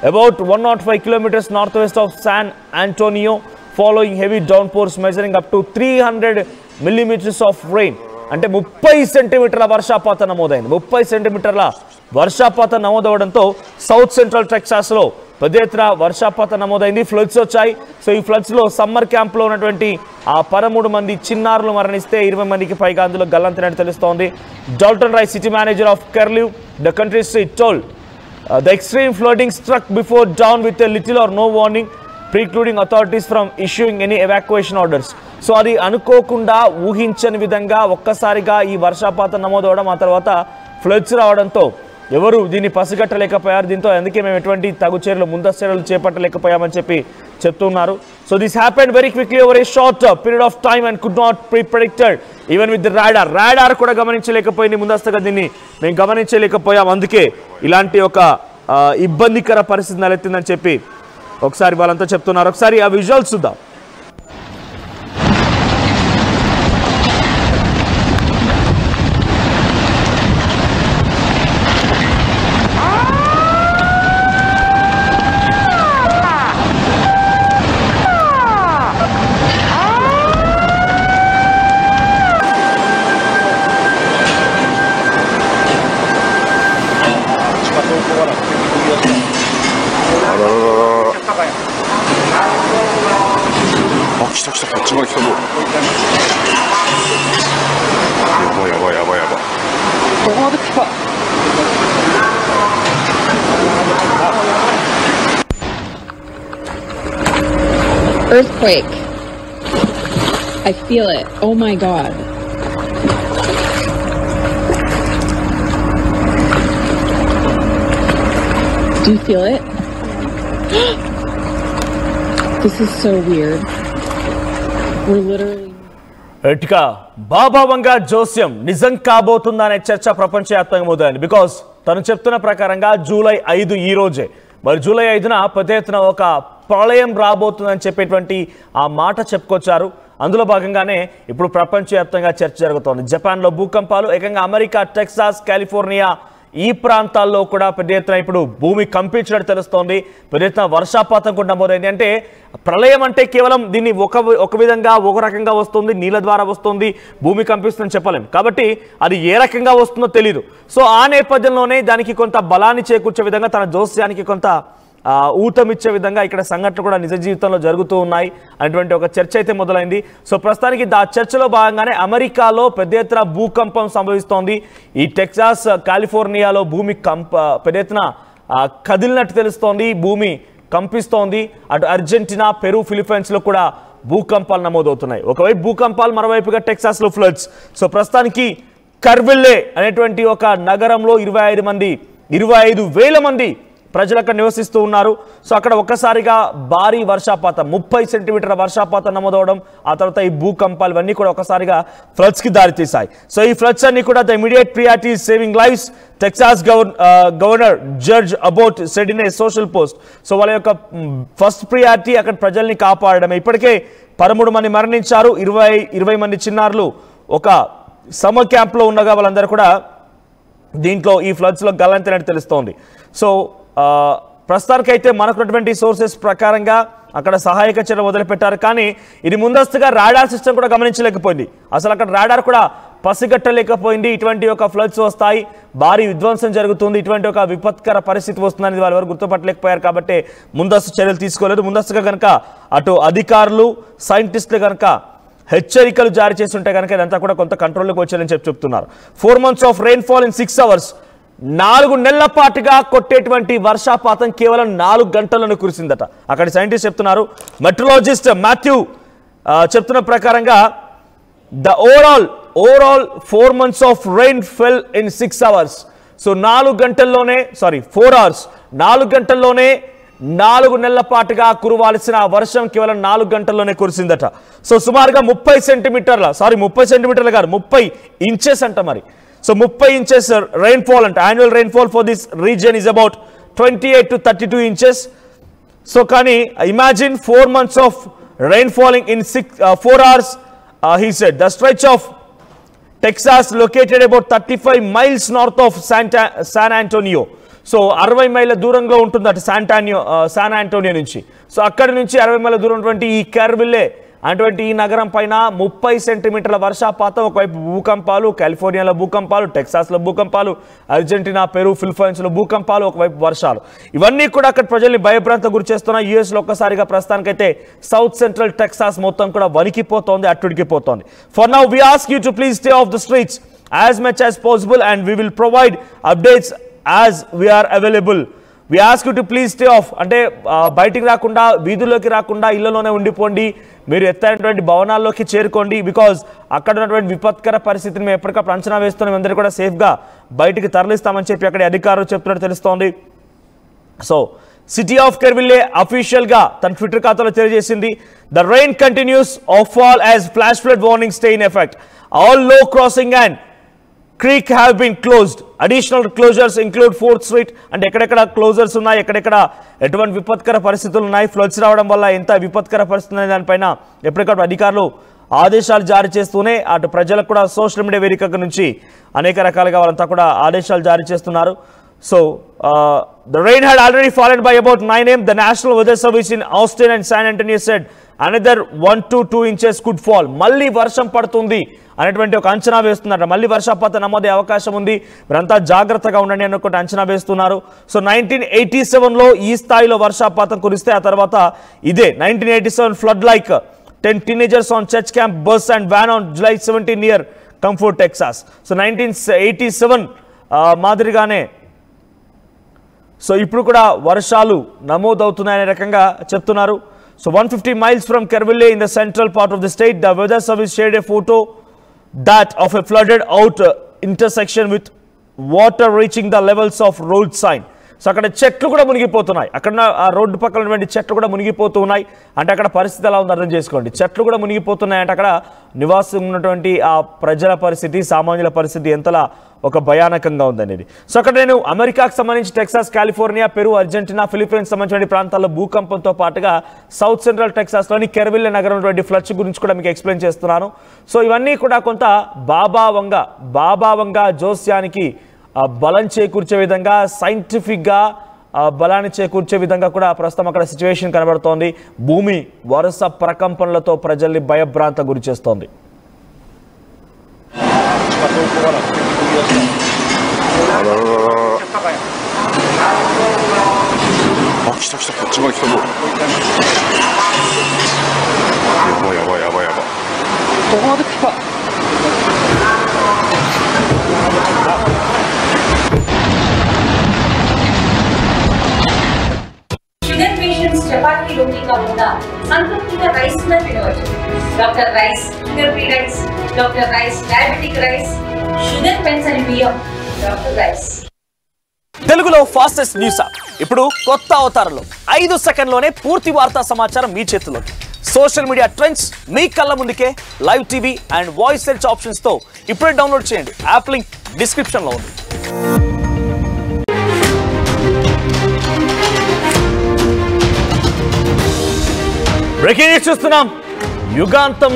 about 105 kilometers northwest of San Antonio following heavy downpours measuring up to 300 millimeters of rain. అంటే 30 సెంటీమీటర్ల వర్షపాతం నమోదైంది. 30 సెంటీమీటర్ల వర్షపాతం నమోదవడంతో సౌత్ సెంట్రల్ టెక్సాస్లో పెద్ద ఎత్తున వర్షపాతం నమోదైంది. ఫ్లడ్స్ వచ్చాయి. సో ఈ ఫ్లడ్స్లో సమ్మర్ క్యాంప్లో ఉన్నటువంటి 13 మంది చిన్నారులు మరణిస్తే 20 మందికి పైగా అందులో గల్లంతైనట్టు తెలుస్తోంది. Dalton Rice city manager of Kerrville the country street told the extreme flooding struck before dawn with a little or no warning, precluding authorities from issuing any evacuation orders. So అది అనుకోకుండా ఊహించని విధంగా ఒక్కసారిగా ఈ వర్షపాతం నమోదవడం, ఆ తర్వాత ఫ్లడ్స్ రావడంతో ఎవరు దీన్ని పసిగట్టలేకపోయారు. దీంతో అందుకే మేము ఎటువంటి తగు చర్యలు ముందస్తు చర్యలు చేపట్టలేకపోయామని చెప్పి చెప్తున్నారు. So this happened very quickly over a short period of time and could not be predicted even with the radar కూడా గమనించలేకపోయింది. ముందస్తుగా దీన్ని మేము గమనించలేకపోయాం. అందుకే ఇలాంటి ఒక ఇబ్బందికర పరిస్థితి నెలెత్తిందని చెప్పి ఒకసారి వాళ్ళంతా చెప్తున్నారు. ఒకసారి ఆ విజువల్స్ చూద్దాం. Earthquake. I feel it. Oh my God. Do you feel it? This is so weird. We're literally... ఇటుక బాబావంగా జోస్యం నిజం కాబోతుందనే చర్చ ప్రపంచవ్యాప్తంగా మొదలైంది. బికాస్ తను చెప్తున్న ప్రకారంగా జూలై 5 ఈ రోజే, మరి జూలై 5న పెద్ద ఎత్తున ఒక ప్రళయం రాబోతుందని చెప్పేటువంటి ఆ మాట చెప్పుకొచ్చారు. అందులో భాగంగానే ఇప్పుడు ప్రపంచవ్యాప్తంగా చర్చ జరుగుతోంది. జపాన్లో భూకంపాలు, ఏకంగా అమెరికా, టెక్సాస్, కాలిఫోర్నియా ఈ ప్రాంతాల్లో కూడా పెద్ద ఎత్తున ఇప్పుడు భూమి కంపించినట్టు తెలుస్తోంది. పెద్ద ఎత్తున వర్షపాతం కూడా నమోదైంది. అంటే ప్రళయం అంటే కేవలం దీన్ని ఒక విధంగా ఒక రకంగా వస్తుంది, నీళ్ళ ద్వారా వస్తుంది, భూమి కంపిస్తుందని చెప్పలేం. కాబట్టి అది ఏ రకంగా వస్తుందో తెలియదు. సో ఆ నేపథ్యంలోనే దానికి కొంత బలాన్ని చేకూర్చే విధంగా, తన జోస్యానికి కొంత ఊతమిచ్చే విధంగా ఇక్కడ సంఘటనలు కూడా నిజ జీవితంలో జరుగుతూ ఉన్నాయి అనేటువంటి ఒక చర్చ అయితే మొదలైంది. సో ప్రస్తుతానికి ఆ చర్చలో భాగంగానే అమెరికాలో పెద్ద ఎత్తున భూకంపం సంభవిస్తోంది. ఈ టెక్సాస్, కాలిఫోర్నియాలో భూమి పెద్ద ఎత్తున కదిలినట్టు తెలుస్తోంది, భూమి కంపిస్తోంది. అటు అర్జెంటీనా, పెరు, ఫిలిప్పైన్స్లో కూడా భూకంపాలు నమోదవుతున్నాయి. ఒకవైపు భూకంపాలు, మరోవైపుగా టెక్సాస్లో ఫ్లడ్స్. సో ప్రస్తుతానికి కర్విల్లే అనేటువంటి ఒక నగరంలో 25,000 మంది ప్రజలు అక్కడ నివసిస్తూ ఉన్నారు. సో అక్కడ ఒక్కసారిగా భారీ వర్షపాతం, 30 సెంటీమీటర్ల వర్షపాతం నమోదవడం, ఆ తర్వాత ఈ భూకంపాలు ఇవన్నీ కూడా ఒకసారిగా ఫ్లడ్స్కి దారితీశాయి. సో ఈ ఫ్లడ్స్ అన్ని కూడా the immediate priority saving lives, Texas governor judge about said in a social post. So వాళ్ళ యొక్క ఫస్ట్ ప్రియారిటీ అక్కడ ప్రజల్ని కాపాడడమే. ఇప్పటికే 13 మంది మరణించారు, 20 మంది చిన్నారులు ఒక సమ్మర్ క్యాంప్లో ఉండగా వాళ్ళందరూ కూడా దీంట్లో ఈ ఫ్లడ్స్లో గల్లంతైనట్టు తెలుస్తోంది. సో ప్రస్తుతానికైతే మనకున్నటువంటి సోర్సెస్ ప్రకారంగా అక్కడ సహాయక చర్య మొదలుపెట్టారు. కానీ ఇది ముందస్తుగా రాడార్ సిస్టమ్ కూడా గమనించలేకపోయింది. అసలు అక్కడ రాడార్ కూడా పసిగట్టలేకపోయింది. ఇటువంటి ఒక ఫ్లడ్స్ వస్తాయి, భారీ విధ్వంసం జరుగుతుంది, ఇటువంటి ఒక విపత్కర పరిస్థితి వస్తుందని వాళ్ళు ఎవరు గుర్తుపట్టలేకపోయారు. కాబట్టి ముందస్తు చర్యలు తీసుకోలేదు. ముందస్తుగా కనుక అటు అధికారులు, సైంటిస్టులు కనుక హెచ్చరికలు జారీ చేస్తుంటే కనుక ఇదంతా కూడా కొంత కంట్రోల్లోకి వచ్చారని చెప్తున్నారు. 4 months of rainfall in 6 hours. 4 నెలల పాటుగా కొట్టేటువంటి వర్షపాతం కేవలం 4 గంటలను కురిసిందట. అక్కడ సైంటిస్ట్ చెప్తున్నారు. మెట్రలాజిస్ట్ మాథ్యూ చెప్తున్న ప్రకారంగా the overall 4 months of rain fell in 6 hours. So 4 గంటల్లోనే 4 hours, 4 గంటల్లోనే 4 నెలల పాటుగా కురవాల్సిన వర్షం కేవలం 4 గంటల్లోనే కురిసిందట. సో సుమారుగా 30 సెంటీమీటర్లు కాదు, 30 ఇంచెస్ అంట. మరి so 30 inches rainfall and annual rainfall for this region is about 28 to 32 inches. So can you imagine 4 months of rain falling in 4 hours? He said the stretch of Texas located about 35 miles north of San Antonio. So 60 మైళ్ళ దూరంలో ఉంటుంది అటు San Antonio నుంచి. So అక్కడి నుంచి 60 మైళ్ళ దూరం ఉన్నటువంటి ఈ కెర్విల్లే అటువంటి ఈ నగరం పైన 30 సెంటీమీటర్ల వర్షపాతం, ఒకవైపు భూకంపాలు, కాలిఫోర్నియాలో భూకంపాలు, టెక్సాస్లో భూకంపాలు, అర్జెంటీనా, పెరు, ఫిలిప్పైన్స్లో భూకంపాలు, ఒకవైపు వర్షాలు, ఇవన్నీ కూడా అక్కడ ప్రజల్ని భయభ్రాంత గురి చేస్తున్న యుఎస్లో ఒక్కసారిగా ప్రస్తుతానికైతే సౌత్ సెంట్రల్ టెక్సాస్ మొత్తం కూడా వణికిపోతోంది, అట్టుడికిపోతోంది. For now we ask you to please stay off the streets as much as possible and we will provide updates as we are available. We ask you to please stay off. అంటే బయటికి రాకుండా, వీధుల్లోకి రాకుండా ఇళ్లలోనే ఉండిపోండి, మీరు ఎత్తైనటువంటి భవనాల్లోకి చేరుకోండి. Because అక్కడ ఉన్నటువంటి విపత్కర పరిస్థితిని మేము ఎప్పటికప్పుడు అంచనా వేస్తున్నాం, అందరూ కూడా సేఫ్గా బయటికి తరలిస్తామని చెప్పి అక్కడ అధికారులు చెప్తున్నట్టు తెలుస్తోంది. సో సిటీ ఆఫ్ కెర్విల్లే అఫీషియల్గా తన ట్విట్టర్ ఖాతాలో తెలియజేసింది, the rain continues of fall as flash flood warning stay in effect. All low crossing and creek have been closed. Additional closures include 4th Street. అంటే ఎక్కడెక్కడ క్లోజర్స్ ఉన్నాయి, ఎక్కడెక్కడ ఎటువంటి విపత్కర పరిస్థితులు ఉన్నాయి, ఫ్లడ్స్ రావడం వల్ల ఎంత విపత్కర పరిస్థితులు ఉన్నాయి దానిపైన ఎప్పటికప్పుడు అధికారులు ఆదేశాలు జారీ చేస్తూనే అటు ప్రజలకు కూడా సోషల్ మీడియా వేదిక నుంచి అనేక రకాలుగా వాళ్ళంతా కూడా ఆదేశాలు జారీ చేస్తున్నారు. So the rain had already fallen by about 9 AM. The National Weather Service in Austin and San Antonio said another 1 to 2 inches could fall. మళ్ళీ వర్షం పడుతుంది అనేటువంటి ఒక అంచనా వేస్తున్నారు. మళ్ళీ వర్షపాతం నమోదే అవకాశం ఉంది, మీరంతా జాగ్రత్తగా ఉండండి అనుకుంటే అంచనా వేస్తున్నారు. సో 1987లో ఈ స్థాయిలో వర్షపాతం కురిస్తే ఆ తర్వాత ఇదే 1987 flood like 10 teenagers on church camp bus and van on July 17 near Comfort, Texas. So 1987 మాదిరిగానే సో ఇప్పుడు కూడా వర్షాలు నమోదవుతున్నాయనే రకంగా చెప్తున్నారు. So 150 miles from Kerrville in the central part of the state, the weather service shared a photo that of a flooded out intersection with water reaching the levels of road sign. So అక్కడ చెట్లు కూడా మునిగిపోతున్నాయి, అక్కడ ఆ road పక్కన ఉన్నటువంటి చెట్లు కూడా మునిగిపోతూ ఉన్నాయి. అంటే అక్కడ పరిస్థితి ఎలా ఉందో అర్థం చేసుకోండి, చెట్లు కూడా మునిగిపోతున్నాయి అంటే అక్కడ నివాసం ఉన్నటువంటి ఆ ప్రజల పరిస్థితి, సామాన్యుల పరిస్థితి ఎంతలా ఒక భయానకంగా ఉందనేది. సో అక్కడ నేను అమెరికాకు సంబంధించి Texas, California, Peru, Argentina, Philippines సంబంధించిన ప్రాంతాల్లో భూకంపంతో పాటుగా సౌత్ సెంట్రల్ టెక్సాస్లోని కెర్విల్లే నగరం ఫ్లడ్స్ గురించి కూడా మీకు ఎక్స్ప్లెయిన్ చేస్తున్నాను. సో ఇవన్నీ కూడా కొంత బాబా వంగ జోస్యానికి బలం చేకూర్చే విధంగా, సైంటిఫిక్గా బలాన్ని చేకూర్చే విధంగా కూడా ప్రస్తుతం అక్కడ సిచ్యువేషన్ కనబడుతోంది. భూమి వరుస ప్రకంపనలతో ప్రజల్ని భయభ్రాంత గురి చేస్తోంది. షుగర్ పేషెంట్స్ చపాతీ రోటీ కాకుండా సంతృప్తిగా రైస్ కూడా తినవచ్చు. Doctor rice, sugar free rice, doctor rice, diabetic rice, sugar పెన్సల్ బియ్యం, డాక్టర్ రైస్. తెలుగులో ఫాస్టెస్ట్ న్యూస్ యాప్ ఇప్పుడు కొత్త అవతారంలో 5 సెకండ్లోనే పూర్తి వార్తా సమాచారం మీ చేతిలోకి. సోషల్ మీడియా ట్రెండ్స్ మీ కళ్ళ ముందుకే live TV and voice search options తో ఇప్పుడే డౌన్లోడ్ చేయండి. యాప్ లింక్ డిస్క్రిప్షన్ లో ఉంది. బ్రేకింగ్ న్యూస్ చూస్తున్నాం. యుగాంతం